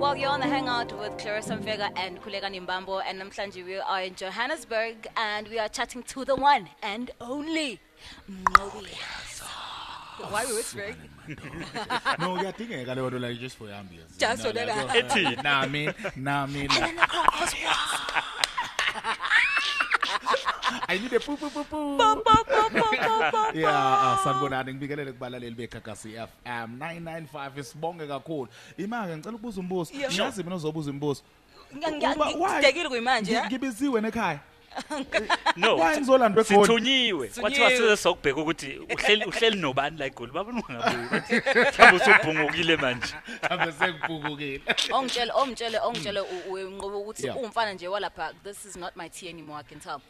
Well, you're on the Hangout with Clarissa Mfega and Kulega Nimbambo, and namhlanje we are in Johannesburg, and we are chatting to the one and only Mqobi Yazo. Why are we whispering? No, ngiyadingeka leyo nto like just for ambience. Just for that. Nami. And then the crowd goes, I need a poo. Yeah, sanibonani ngibingelele kubalaleli beKakasi FM 995 isibonge kakhulu. Imake ngicela ukubuza umbuzo. Ngiyazi mina uzobuza imibuzo. ngiyangidekile kuyimanje. Ngibiziwe nekhaya. No. Why ngizolanda egoli? Sithunyiwe. Kwathiwa sizokubheka ukuthi uhleli nobani la egoli. Babona ungabuyi. Mhlawumbe usubhungukile manje. Mhlawumbe sengibhungukile. Ongitshele Mqobi ukuthi umfana nje walapha, this is not my tea anymore, I can tell.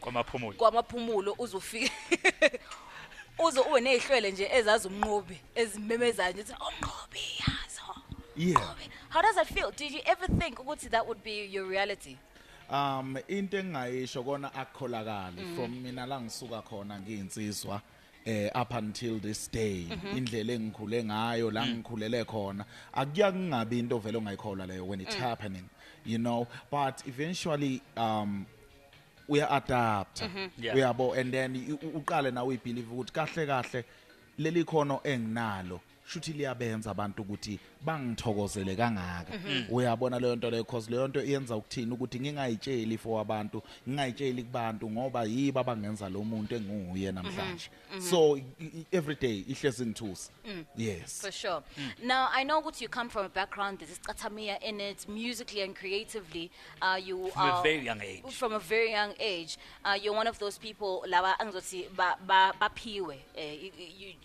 Kwamaphumulo uzofika. Uwe nehlwele nje ezazi uMnqobi ezimemezayo nje Mqobi Yazo. Yeah. How does that feel? Did you ever think ukuthi that would be your reality? Into engayisho kona akukholakala from mina la ngisuka khona ngiyinsizwa up until this day indlela engikhule ngayo la ngikhulele khona akuyakungabi into vele ongayikholwa leyo when it's happening, you know, but eventually we are adapt uyabo, and then uqale nawe ubelieve ukuthi kahle leli khono enginalo shuthi liyabenza abantu ukuthi bangithokozele kangaka. Uyabona leyo nto leyo because leyo nto iyenza ukuthini ukuthi ngingayitsheli for abantu, ngingayitsheli kubantu ngoba yibo abangenza lo muntu enguye namhlanje. So every day ihlezi ngithusa. Yes. For sure. Now I know what you come from a background that is Qatamia in it, musically and creatively. You From a very young age. From a very young age. You're one of those people laba angizoti baphiwe.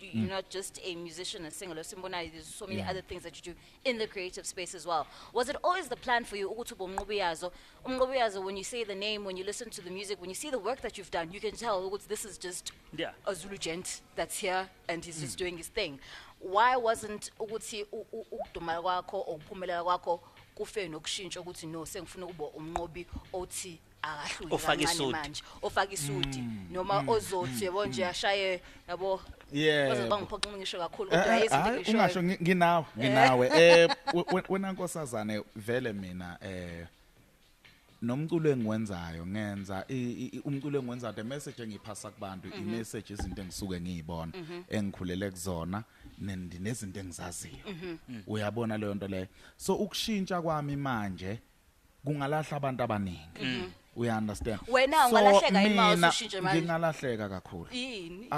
You're not just a musician, a singer. There's so many other things that you do in the creative space as well. Was it always the plan for you, Mqobi Yazo? Mqobi Yazo, when you say the name, when you listen to the music, when you see the work that you've done, you can tell this is just a Zulu gent that's here and he's just doing his thing. Why wasn't ukudumala kwakho or ukuphumelela kwakho kufe nokushintsha ukuthi no sengifuna ukuba uMnqobi othi akahluli kancane manje ofaka isudi noma ozothi yabo nje ashaye yabo bangiphoqa ngisho kakhulu kodwa yezinto ngisho ungasho nginawe wena nkosazane vele mina nomculo engiwenzayo ngenza umculo engiwenza the message engiphasa kubantu i-message izinto engisuke ngiyibona engikhulele kuzona nezinto engizaziyo. Uyabona leyo nto leyo, so ukushintsha kwami manje kungalahla abantu abaningi. We understand. Wena ungalahleka imali ushintshe manje. Ngingalahleka kakhulu. Yini?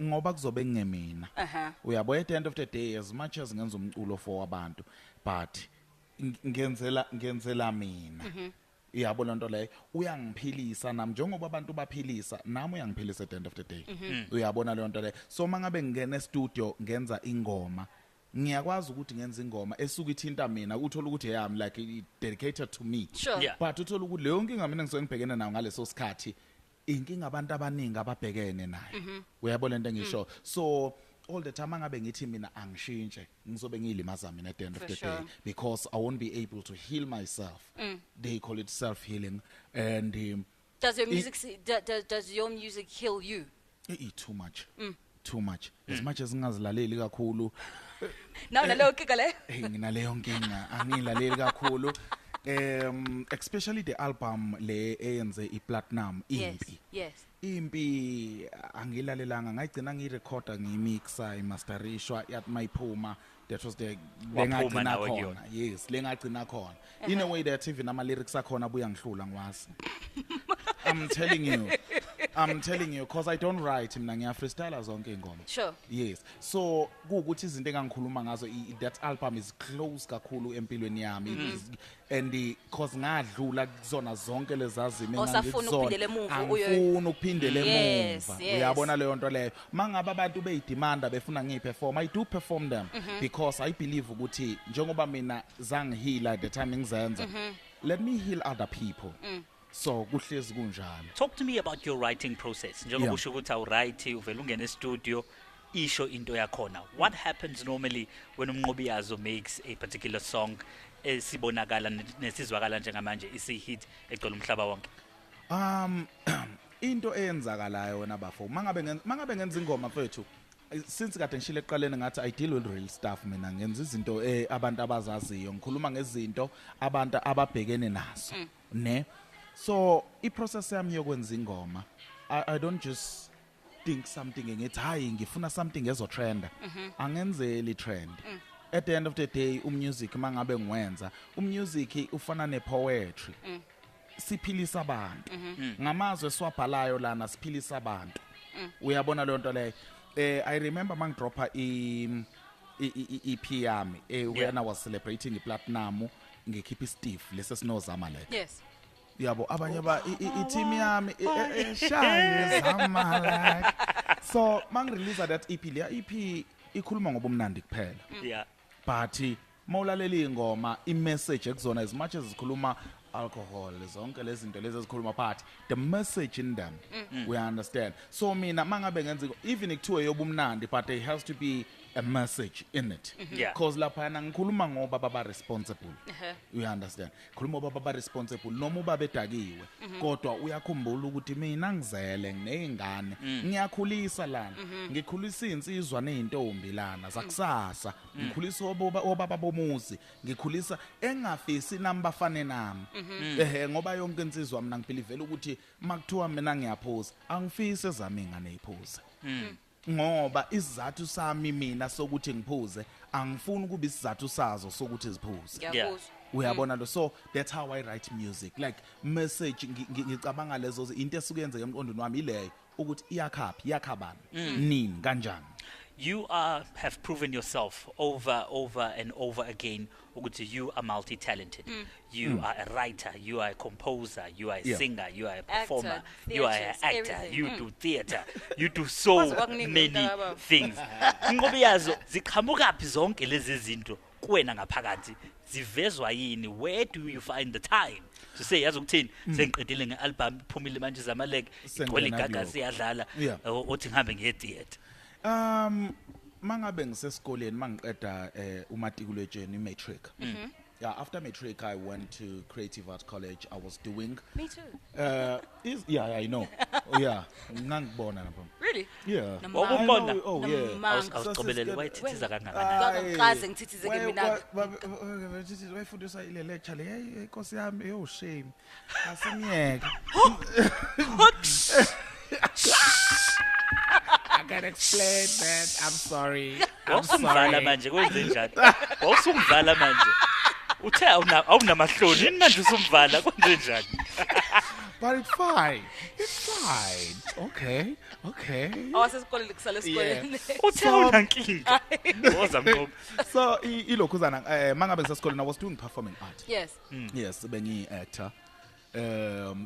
Ngoba kuzobe ngemina. Uyabo at the end of the day as much as ngenza umculo for abantu but ngenzela mina. Uyabona into leyo uyangiphilisa nami njengoba abantu baphilisa nami uyangiphilisa at the end of the day. Uyabona leyo nto leyo, so mangabe ngene studio ngenza ingoma ngiyakwazi ukuthi ngenza ingoma esuka ithinta mina uthola ukuthi I'm like dedicated to me. But uthola ukuthi leyo nkinga mina ngisengibhekene nayo ngaleso sikhathi inkinga abantu abaningi ababhekene nayo. Uyabona into engisho, so all the time angabe ngithi mina angishintshe ngizobe ngiyilimaza mina at the end of the day because I won't be able to heal myself. They call it self healing. And does your music heal you? Too much. As much as ngingazilaleli kakhulu naleyo nkinga le nginaleyo nkinga angilaleli kakhulu, especially the album le eyenze iplatinum impi angilalelanga ngayigcina ngirecorda ngimixa imasterishwa yathi mayiphuma. That was the lengagcina khona. Yes, lengagcina khona in a way that even ama lyrics akhona buya ngihlula ngwazi. I'm telling you because I don't write, mina ngiya freestyle zonke ingoma. Sure. Yes, so kuukuthi izinto engangikhuluma ngazo that album is close kakhulu empilweni yami and because ngadlula kuzona zonke lezazimo engangizona angifuna ukuphindela emuva. Uyabona leyo nto leyo mangabe abantu beyidemanda befuna ngiperform, I do perform them because I believe ukuthi njengoba mina zangihila at the time ngizenza, let me heal other people. So kuhlezi kunjalo. Talk to me about your writing process. Njengoba usho ukuthi awurite uvela ungena studio isho into yakhona. What happens normally when Mqobi Yazo makes a particular song esibonakala nesizwakala njengamanje isi-hit egcwele umhlaba wonke? Into eyenzakalayo wena bafo mangabe ngenza ingoma mfethu since kade ngishile eqaleni ngathi I deal with real stuff mina ngenza izinto abantu abazaziyo ngikhuluma ngezinto abantu ababhekene nazo ne so iprocess yami yokwenza ingoma I don't just think something ngithi hayi ngifuna something ezotrenda angenzeli trend at the end of the day umusic mangabe ngiwenza umusic ufana nepoetry siphilisa abantu ngamazwe swabhalayo lana siphilisa abantu uyabona le nto leyo I remember mangidropa EP yami when I was celebrating iplatinum ngikhipha Steve lese sinozama le Yes. yabo abanye ba i-team yami shaye zama like so mangirelease that EP le EP ikhuluma ngobumnandi kuphela Yeah. but mawulalela ingoma i-message ekuzona as much as zikhuluma alcohol zonke lezi zinto lezi ezikhuluma part the message in them we understand so mina mangabe ngenza even ikuthiwe yobumnandi but there has to be a message in it Yeah. because lapha ngikhuluma ngoba baba responsible you understand khuluma ngoba baba responsible noma uba bedakiwe kodwa uyakhumbula ukuthi mina ngizele nginezingane ngiyakhulisa lana ngikhulisa insizwa nezintombi lana zakusasa ngikhulisa obaba bomuzi ngikhulisa engafisi nambafane nami ngoba yonke insizwa mina ngibelievela ukuthi makuthiwa mina ngiyaphuza angifisi ezami ingane iphuza ngoba isizathu sami mina sokuthi ngiphuze angifuni ukuba isizathu sazo sokuthi ziphuze Ngiyakuzwa. uyabona lo so that's how I write music like message ngicabanga lezo into esukuyenzeka emqondweni wami ileyo ukuthi iyakhabana nini kanjani You have proven yourself over and over again ukuthi you are multi-talented. You are a writer, you are a composer, you are a singer, you are a performer, you are an theatres, actor, everything. you do theater, you do so Kwazi kwakuningi many mntaka baba. things. Mqobi Yazo ziqhamukaphi zonke lezi zinto kuwena ngaphakathi zivezwa yini? Where do you find the time to say yazi ukuthini sengiqedile ngealbum iphumile manje zamaleke igcwele Sengena igaga kulokho. siyadlala Yeah. othi ngihambe ngiye theater. mangabe ngisesikoleni mangiqeda umatikuletsheni imatric yeah after matric I went to Creative Arts College I was doing Me too. yeah I know yeah ngangibona lapho Really? yeah Namanga. Wakubona? oh yeah Namanga. Awucobelele wayithithiza kangakanani? Ngakazi ngithithize ke mina. wayifundisa ile lecture le hey inkosi yami yo shame asimiyeke I can explain that I'm sorry Wawusumvala manje kwenze njani? Wawusumvala manje. Uthe awunamahloni yini manje usumvala kwenze njani? but it's fine okay Awasesikoleni kusala esikoleni. Uthe awunankinga. Woza Mqobi. so ilokhuzana mangabe ngisesikoleni I was doing performing art Yes. yes bengi actor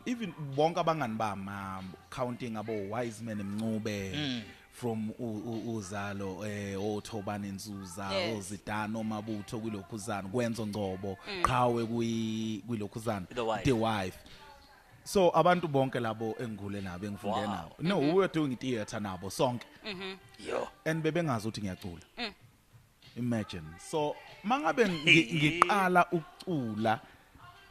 even bonke abangani bami counting abo wise men Mnqobi from uzalo othobani inzuza Yes. ozidano mabutho kwilokhuzana kwenzo ngcobo qhawe kwilokhuzana The wife so abantu bonke labo engigule nabo engifunde Wow. nabo no we were doing theater nabo sonke Yo. and bebengazi ukuthi ngiyacula imagine so mangabe ngiqala ukucula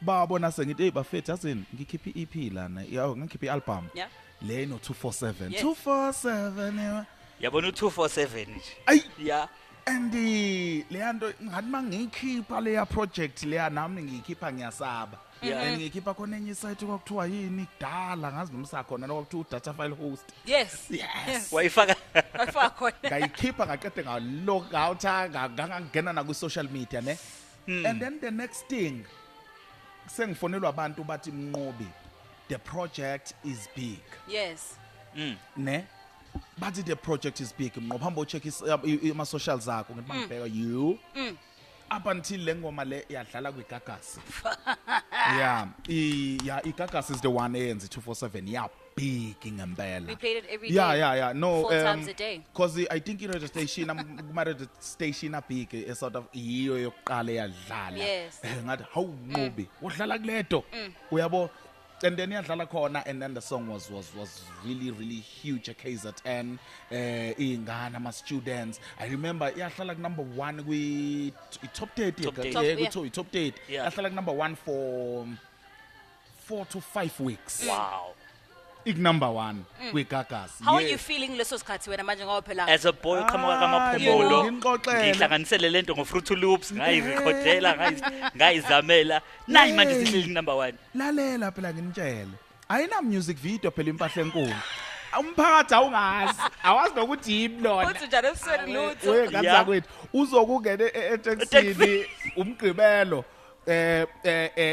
babona sengithi hey bafethu asini ngikhipha iEP lana yawo ngikhipha ialbum Yeah. le no 247 Yes. 247 Yabona u247 nje. ay Yeah. and leyanto ngathi mangikhipha leya project leya nami ngiyikhipha ngiyasaba Yeah. and ngikhipha khona enye site kwakuthiwa yini kudala ngazi nomsa khona nokuthiwa data file host Yes. yes Wayifaka Afaka khona. ngayikhipha ngaqede ngalog out ngangena na ku social media ne and then the next thing sengifonelwa abantu bathi Mnqobi the project is big Yes. ne bathi the project is big Mnqobi hamba check ama socials akho ngithi mangibheka you up until lengoma le yadlala kwigagasi yeah igagasi is the one eyenza 247 yeah big ngempela We played it every day. yeah no 4 times a day. because I think the station kumare the station a big a sort of iyo yokuqala yadlala Yes. ngathi how Mqobi udlala kuleto uyabo and then yadlala khona and then the song was really huge a KZN ingana ama students I remember yahlala ku number 1 kwi top 30 Top 30. kuthiwa top 30 Yeah. yahlala ku number 1 for 4 to 5 weeks wow. number 1 kwiGagasi. How are you feeling leso sikhathi wena manje ngoba phela As a boy qhamuka kamaphumulo Nginixoxele. ngihlanganisele lento ngo-Fruit Loops ngayirekhodela ngayizamela nayi manje sihleli number 1 Lalela phela nginitshele. Ayina music video phela impahla enkulu. Umphakathi awungazi. Awazi nokuthi yini lona. uthi njalo ebusweni lutho. We kanza kwethu uzokungena eTexini umgqibelo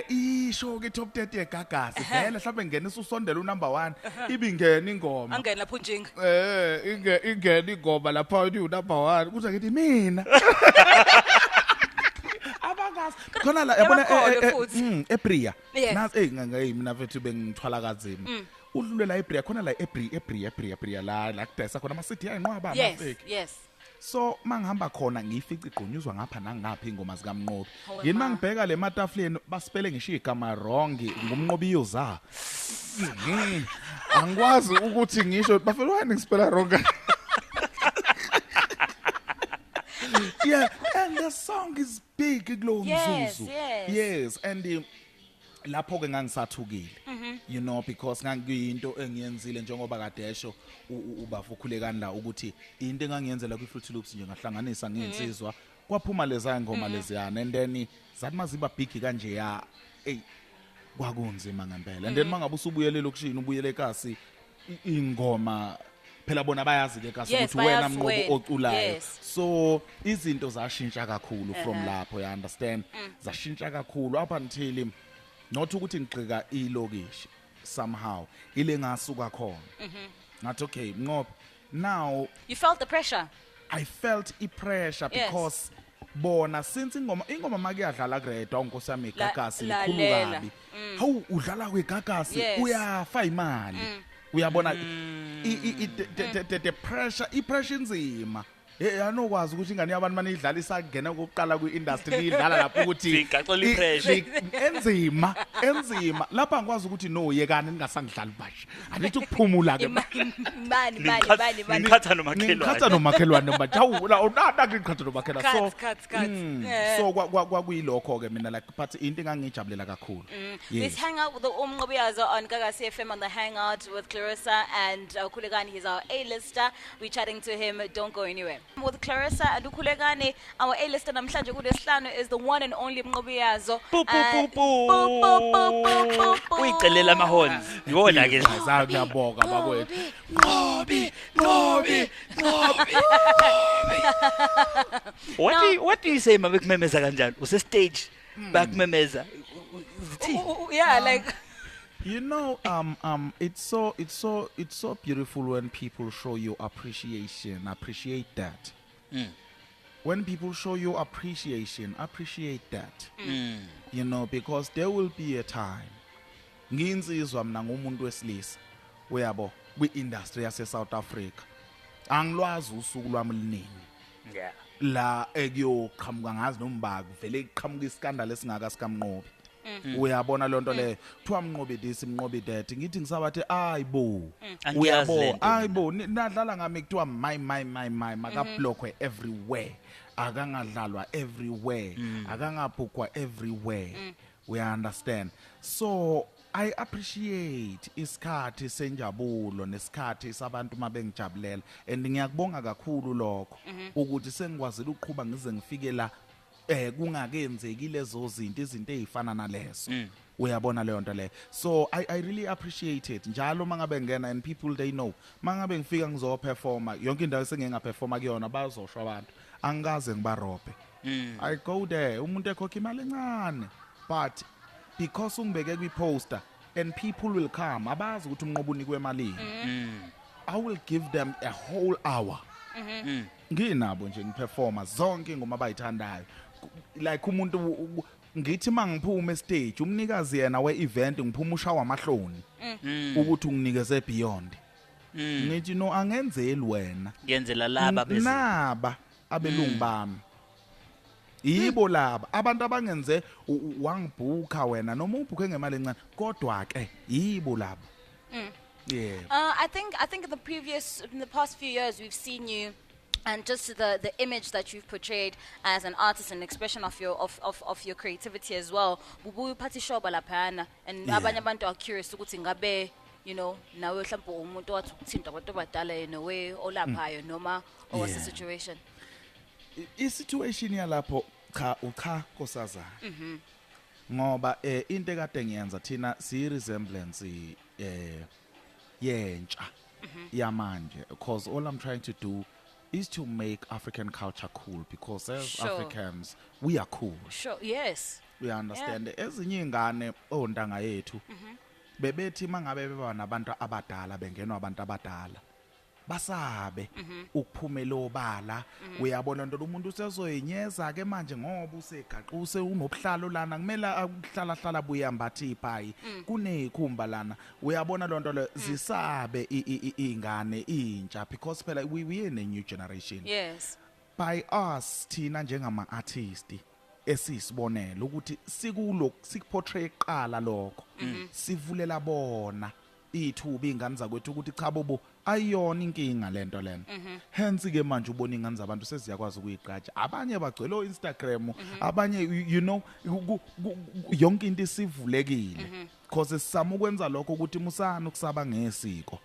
isho ke top 30 eGagasi vele mhlawumbe ngenisa usondela unumber 1 ibingena ingoma Angena lapho njinga. ingena ingoma lapha unumber 1 kuthi ngithi mina abakazi khona la yabona eBria Yes. nazi ngayi mina mfethu bengithwala kazima udlule la eBria khona la eBria la kudayisa khona ama city ayinqwaba Yes, amafeki yes. so mangihamba khona ngiyifica igqunyuzwa ngapha nangapha ingoma zika Mqobi Hawe yini ma. mangibheka le matafuleni basipele ngisho igama wrong Mqobi Yazo angikwazi ukuthi ngisho bafela wani ngispela wrong yeah and the song is big kulo Yes, mzuzu yes. and lapho ke ngangisathukile you know because ngangiyinto engiyenzile njengoba kadesho ubavukhulekani la ukuthi into engangiyenzela kwi Fruit Loops nje ngahlanganisa nginsizwa kwaphuma leza ngoma leziyana and then zathi maziba big kanje ya hey kwakunzima ngempela and then mangabe usubuyele lokushini ubuyele eKasi ingoma phela bona bayazi ke kasi Yes, ukuthi wena bayazi Mqobi wena. oculayo Yes. so izinto zashintsha kakhulu from lapho you understand zashintsha kakhulu up until not ukuthi ngixika ilokishi somehow ile ngasuka khona ngathi okay Mqobi now You felt the pressure. I felt pressure Yes. because bona since ingoma makuyadlala kuredwa unkosi yami eGagasi likhulu lalela. kabi hawu udlala kweGagasi Yes. uyafa imali uyabona the pressure ipressure inzima anokwazi ukuthi ingane yabantu manidlala isangena kokuqala kwi-industry idlala lapho ukuthi Sigaxola i-pressure. enzima lapha ngikwazi ukuthi no yekani ningasangidlali basha anithi ukuphumula ke Mani. ngikhatha nomakhelwane ngikhatha nomakhelwane manje unata ngikhatha nomakhelwane Cuts. so kwakuyilokho ke mina like but into engangijabulela kakhulu This hangout with the Mqobi Yazo on Gagasi FM on the Hangout with Clarissa and Ukhulekani. He's our A-lister. We're chatting to him. Don't go anywhere. With Clarissa and Ukhulekani, our A-lister namhlanje kulesihlanu is the one and only Mqobi Yazo. uyicelela amahorns yona ke ngiyabonga bakwethu what do you say mabekumemeza kanjani use stage bakumemeza Yeah, like You know, it's so beautiful when people show you appreciation. Appreciate that. When people show you appreciation, appreciate that. You know, because there will be a time. Nginsizwa mina ngumuntu wesilisa. Uyabo, kwi-industry yase South Africa. Angilwazi usuku lwami linini. yeah La ekuyoqhamuka ngazi nomba kuvele iqhamuka iskandal esingaka sika Mqobi. Uyabona lonto le kuthiwa Mqobi this Mqobi that ngithi ngisabathe ayibo Angiyazi uyabo lento ayibo nadlala ngami kuthiwa my maka blockwe everywhere akangadlalwa everywhere akangabhukwa everywhere we understand so I appreciate isikhathi senjabulo nesikhathi sabantu mabengijabulela and ngiyakubonga kakhulu lokho ukuthi sengikwazile ukuqhubha ngize ngifike la kungakenzeki lezo izinto ezifana nalezo uyabona leyo nto le so I really appreciate it njalo mangabe ngena and people they know mangabe ngifika ngizoperforma yonke indawo sengengaperforma kuyona bazosho abantu angikaze ngibarobhe I go there umuntu ekhokha imali encane but because ungibeke kwi-poster and people will come abazi ukuthi Mqobi unikwe imali I will give them a whole hour nginabo nje ngiperforma zonke ingoma abayithandayo like umuntu ngithi mangiphuma estage umnikazi yena we-event ngiphuma ushawa amahloni ukuthi unginikeze beyond ngithi no angenzeli wena ngiyenzela laba bese naba abelungu bami yibo laba abantu abangenze wangibhuka wena noma ubhuke ngemali encane kodwa ke yibo laba yeah I think in the past few years we've seen you and just the image that you've portrayed as an artist and expression of your creativity as well. Bubu uphathi shoba laphana and abanye abantu are curious ukuthi ngabe you know nawe mhlawumbe umuntu wathi ukuthinta abantu abadala yena we olaphayo noma owase Yeah. situation. I-situation yalapho cha Nkosazana ngoba into ekade ngiyenza thina si resemblance yentsha yamanje because all I'm trying to do is to make African culture cool because as Sure. Africans we are cool. Sure, yes. We understand ezinye ingane ontanga yethu bebethi mangabe beba nabantu abadala bengenwa abantu abadala basabe ukuphumela obala uyabona nto umuntu usezoyinyeza ke manje ngoba usegaxuse unobuhlalo lana kumele akuhlala buyambathi iphayi kunekhumba lana uyabona lonto le zisabe ingane intsha because phela we in a new generation. Yes. By us thina njengama artists esisibonela ukuthi sikulo sikuportray qala lokho sivulela bona ithuba ingane zakwethu ukuthi cha bobo ayiyona inkinga lento lena hence ke manje ubona ingane zabantu seziyakwazi ukuyiqhatsha abanye bagcwele Instagram abanye you know yonke into isivulekile because sisama ukwenza lokho ukuthi musana ukusaba ngesiko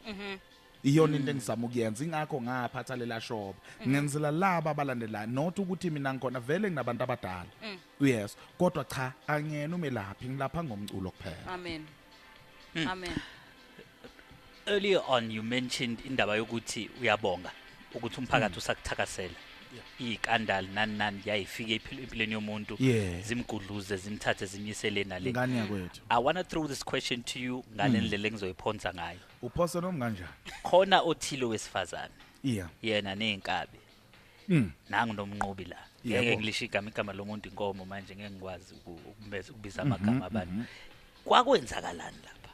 iyona into engisama ukuyenza ingakho ngaphatha lela shop ngenzela laba abalandela not ukuthi mina ngikona vele nginabantu abadala yes kodwa cha angiyena umelaphi ngilapha ngomculo kuphela. Amen. Amen. Earlier on you mentioned indaba yokuthi uyabonga ukuthi umphakathi usakuthakasela ikandali nani yayifike empilweni yomuntu Yeah. zimgudluze zimthathe zimyisele nale. Ngani yakwethu I want to throw this question to you ngalendlela engizoyiphonsa ngayo. uphose noma kanjani Khona othile wesifazane yeah yena nenkabi nangu nomnqobi la Yebo. ngeke ngilisho igama lomuntu inkomo manje ngeke ngikwazi ukubiza amagama abantu kwakwenzakalani lapha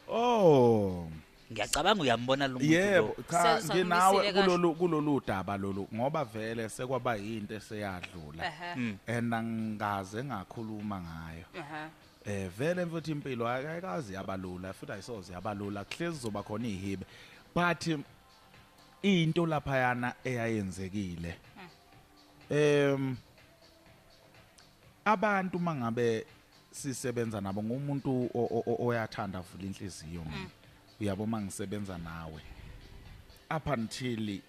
oh ngiyacabanga uyambona lo muntu yebo lo cha Sezizwa nginawe ngimisile kulolu daba lolu ngoba vele sekwaba yinto eseyadlula angaze ngakhuluma ngayo vele mfuthi impilo ayikazi yabalula futhi ayisoze yabalula kuhlezi zoba khona ihibe but into lapha yana eyayenzekile abantu mangabe sisebenza nabo ngumuntu oyathanda vula inhliziyo mina uyabo mangisebenza nawe up until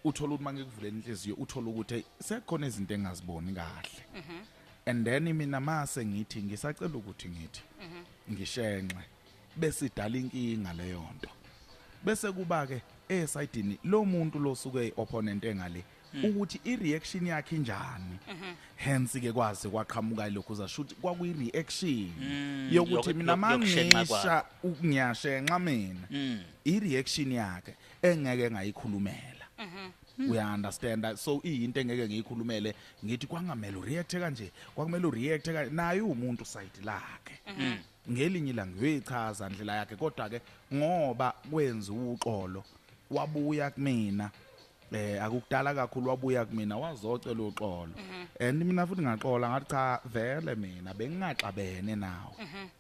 uthola ukuthi mangikuvuleni inhliziyo uthola ukuthi sekukhona izinto engaziboni kahle and then mina mase ngithi ngisacela ukuthi ngithi ngishenxe bese idala inkinga leyo nto bese kuba ke esidini lo muntu lo suke opponent engale ukuthi ireaction yakhe injani hence ke kwazi kwaqhamuka lokho uzashuthi kwakuyi reaction yokuthi mina mangisha ukunyashenqa mina ireaction yakhe engeke ngayikhulumela uya understand so into engeke ngiyikhulumele ngithi kwangamela ureact kanje kwakumele ureact naye umuntu side lakhe ngelinye ilanga uyichaza indlela yakhe kodwa ke ngoba kwenza uxolo wabuya kumina akukudala kakhulu wabuya kumina wazocela uxolo and mina futhi ngaxola ngathi cha vele mina bengingaxabene nawe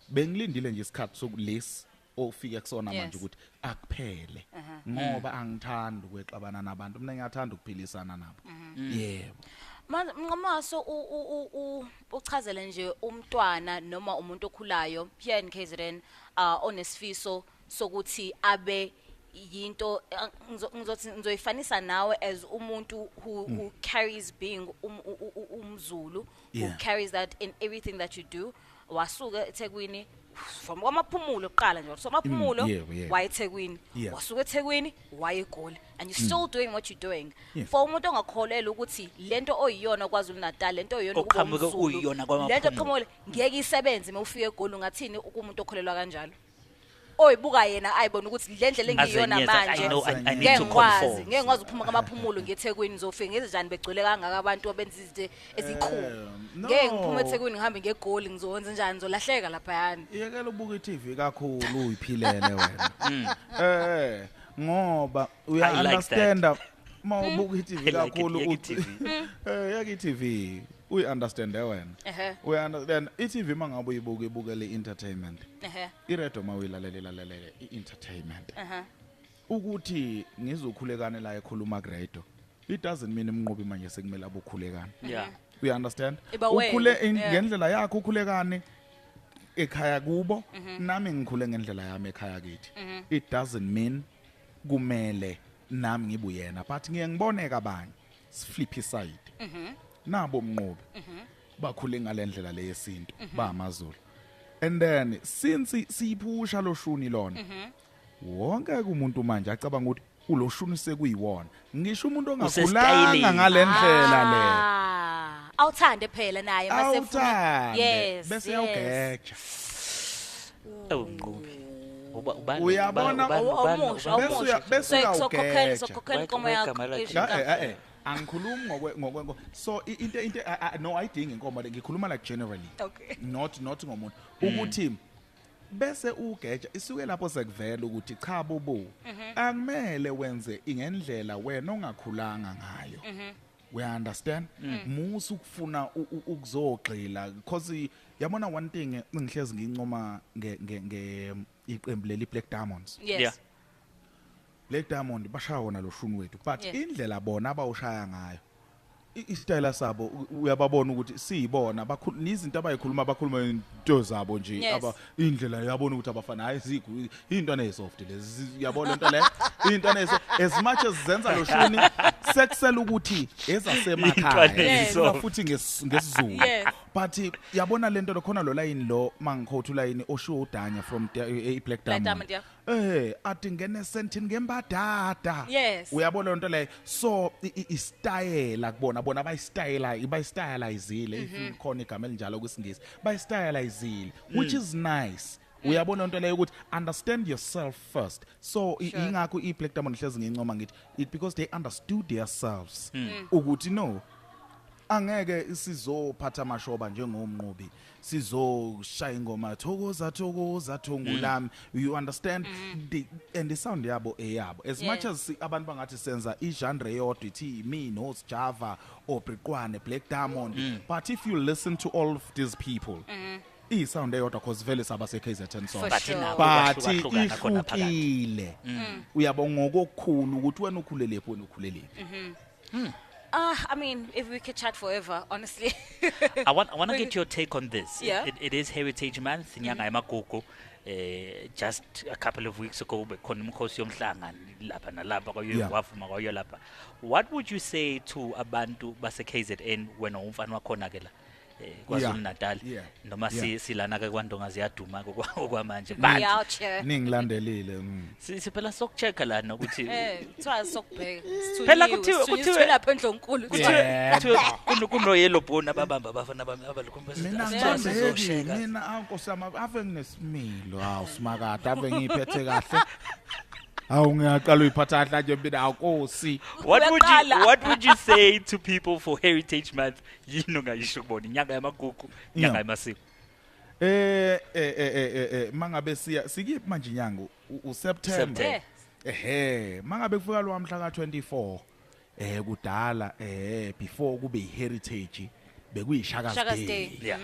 bengilindile nje isikhathi sokulesi ofike kusona manje ukuthi akuphele ngoba angithandi ukwexabana nabantu mina ngiyathanda ukuphilisana nabo yebo Mnqomaso uchazele nje umntwana noma umuntu okhulayo here in KZN onesifiso sokuthi abe yinto ngizoyifanisa nawe as umuntu who carries being umZulu who carries that in everything that you do wasuka eThekwini from kwamaphumulo oqala nje so amaphumulo waye eThekwini wasuka eThekwini waye eGoli and you still doing what you're doing for umuntu ongakholela ukuthi lento oyiyona kwaZulu Natal lento oyiyona Oqhamuke uyiyona kwamaphumulo lento qhamuke ngeke isebenze mawufika eGoli ungathini ukumuntu okholelwa kanjalo oyibuka yena ayibona ukuthi le ndlela engiyona manje ngeke ngikwazi ukuphuma kamaphumulo ngeThekwini ngizofika ngezinjani begcwele kangaka abantu abenza izinto ezikhulu ngeke ngiphuma eThekwini ngihambe ngeGoli ngizokwenza njani ngizolahleka lapha yani iyekela ubuka iTV kakhulu uyiphilele wena ngoba uya understand ma ubuka iTV kakhulu uthi yeke iTV uyi understand wena we understand iTV mangabe uyibukele entertainment iredo mawilalela ientertainment ukuthi ngizokhulekana la ekhuluma kuredo it doesn't mean Mnqobi manje sekumele abukhulekana we understand ukhule ngendlela yakho ukhulekane ekhaya kubo nami ngikhule ngendlela yami ekhaya kithi it doesn't mean kumele nami ngibuyena but ngiyengiboneka abanye flip side nabo Mnqobi bakhule ngalendlela leyesinto ba amaZulu and then since siyiphusha lo shuni lona wonke umuntu manje acabanga ukuthi uloshuni sekuyiwona ngisho umuntu ongakhulanga ngalendlela le awuthande phela naye masefuna yes bese yawugeja Mqobi uyabona bese uyawugeja sokhokhela inkomo yakho angikhulumi ngokwe so into no ayidingi inkomo ngikhuluma like generally not ngomuntu ukuthi bese ugeja isuke lapho sekuvela ukuthi cha bobo akumele wenze ingendlela wena ongakhulanga ngayo we understand musu ukufuna ukuzogxila because yabona one thing ngihlezi ngincoma nge iqembu leli Black Diamonds yes Black Diamond bashaya wona lo shuni wethu but indlela bona abawushaya ngayo istyle sabo uyababona ukuthi siyibona bakhuluma izinto abayikhuluma bakhuluma into zabo nje aba indlela yabona ukuthi abafana hayi zigu into esoft lezi yabona into le into as much as zenza lo shuni sekusela ukuthi ezasemakhaya futhi ngesizulu but yabona lento lokhona lo line lo mangikhothi line osho udanya from Black Diamond athi ngene sentini ngembadada uyabona lento le so istyle kubona bona bayistyleizile if khona igama elinjalo kwisingisi bayistyleizile which is nice uyabona into leyo ukuthi understand yourself first so ingakho iBlack Diamond hlezi ngincoma ngithi it because they understood themselves ukuthi no angeke sizophatha amashoba njengomnqobi sizoshaya ingoma thokoza thongulami you understand the sound yabo eyabo as much as abantu bangathi senza igenre yodwa ithi me no Java or Briqwane Black Diamond but if you listen to all of these people sound eyodwa cause vele saba se-KZN song but ihlukile uyabonga ngokukhulu ukuthi wena ukhulelephi wena ukhulelephi I mean, if we could chat forever, honestly. I want to get your take on this. Yeah. It is Heritage Month. Mqobi. Just a couple of weeks ago, Mqobi Yazo. What would you say to abantu base KZN when umfana wakhona ke la kwaZulu Natal noma silana ke kwandonga ziyaduma okwamanje but ningilandelile siphela sokuchecka lana ukuthi kuthiwa sokubheka phela kuthiwa lapha eNdlonkulu kuthiwa kuno yellow bone ababamba abafana bami abalukhomba mina ankosama ave nginesimilo awusimakade ave ngiphethe kahle awungiyaqala uyiphatha kahle nje mina akosi what would you say to people for Heritage Month yini ngayisho kubona inyanga yamagugu inyanga yamasiko mangabe sikiphi manje inyanga uSeptember mangabe kufika lo mhla ka24 kudala before kube iHeritage bekuyishaka's day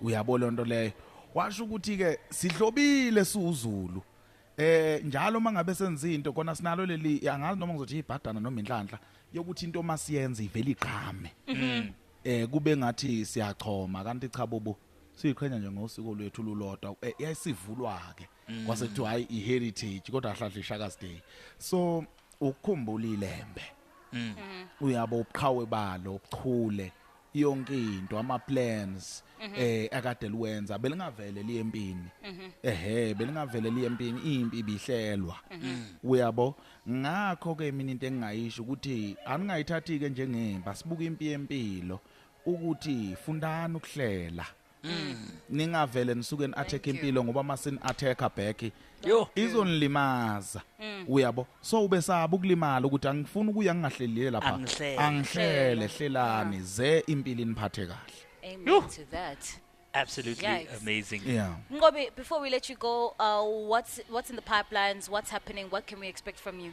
uyabona into leyo washo ukuthi ke sidlobile siuzulu njalo mangabe senza into kona sinalo leli angazi noma ngizothi ibhadana noma inhlanhla yokuthi into masiyenza ivela iqhame kube ngathi siyachoma kanti cha bobo siyiqhenya nje ngosiko lwethu lulodwa yayisivulwa ke kwasethi hayi iHeritage kodwa hlahla ishaka's day so ukukhumbula ilembe uyabo ubuqhawe balo ubuchule yonke into ama plans akade liwenza belingavele liyempini belingavele liyempini impi ibihlelwa uyabo ngakho ke mina into engayisho ukuthi aningayithathi ke njengemba sibuka impi yempilo ukuthi fundani ukuhlela ningavele nisuke attack impilo ngoba masini attack back izonilimaza uyabo so ubesaba ukulimala ukuthi angifuni ukuya ngingahlelile lapha angihlele hlelani ze impilo iniphathe kahle amen to that absolutely amazing Mqobi, before we let you go what's in the pipelines, what's happening, what can we expect from you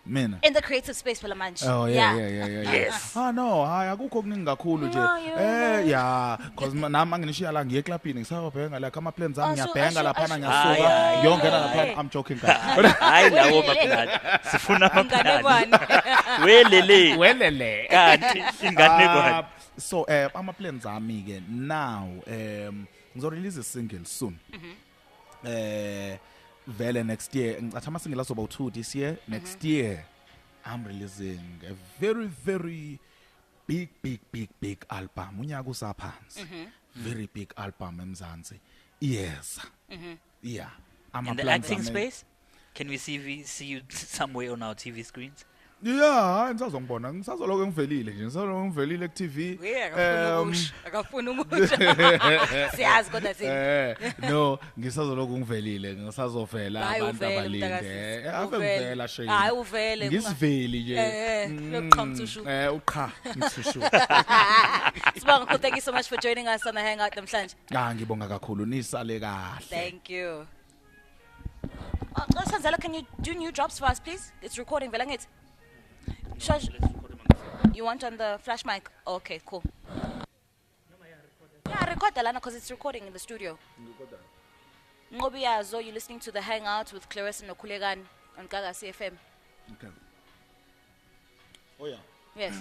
mina in the creative space phela manje yes no hayi akukho okuningi kakhulu nje cause nami nginishiya la ngiye clubini ngisababhenga la ama plans ami ngiyabhenga lapha ngiyasuka ngiyongena lapha I'm joking guys hayi lawo maplani sifuna amaplani welele kanti inganekwane so ama plans ami ke now ngizorelease a single soon. Vele next year ngathi ama single asoba u2 this year. Next year I'm releasing a very very big album. Unyaka usaphansi. Very big album eMzansi. Yes. Yeah. I'm In the acting space, can we see you somewhere on our TV screens? Yeah, ngisazongibona ngisazoloku ngivelile nje ngisazoloku ngivelile ku TV. Akafuna ukusho. Siyazi kodwa thina. No, ngisazoloku ngivelile ngisazovela abantu abalinde. Avela shame. Hayi uvele. Ngisiveli nje. Uqhamthushu. Uqha ngithushu. Sibonga, thank you so much for joining us on the Hangout namhlanje. Ngibonga kakhulu nisale kahle. Thank you. Sanzala, can you do new drops for us, please? It's recording, vela ngithi. You want on the flash mic? Okay, cool. Yeah, record Lana because it's recording in the studio. Mqobi Yazo, you're listening to the Hangout with Clarissa Nokulegan on Gaga CFM. Okay. Oh yeah. Yes.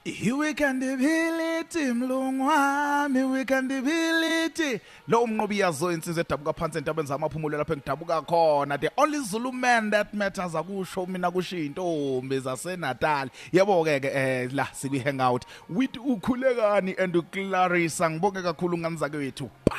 Iwekandibility mlungu wami iwekandibility lo Mqobi Yazo insizwe edabuka phansi entabeni zamaphumulo lapha engidabuka khona the only Zulu man that matters akusho mina kusho intombi zaseNatal yebo ke la siku hangout with ukhulekani and uClarissa ngibonge kakhulu ngani zakwethu pa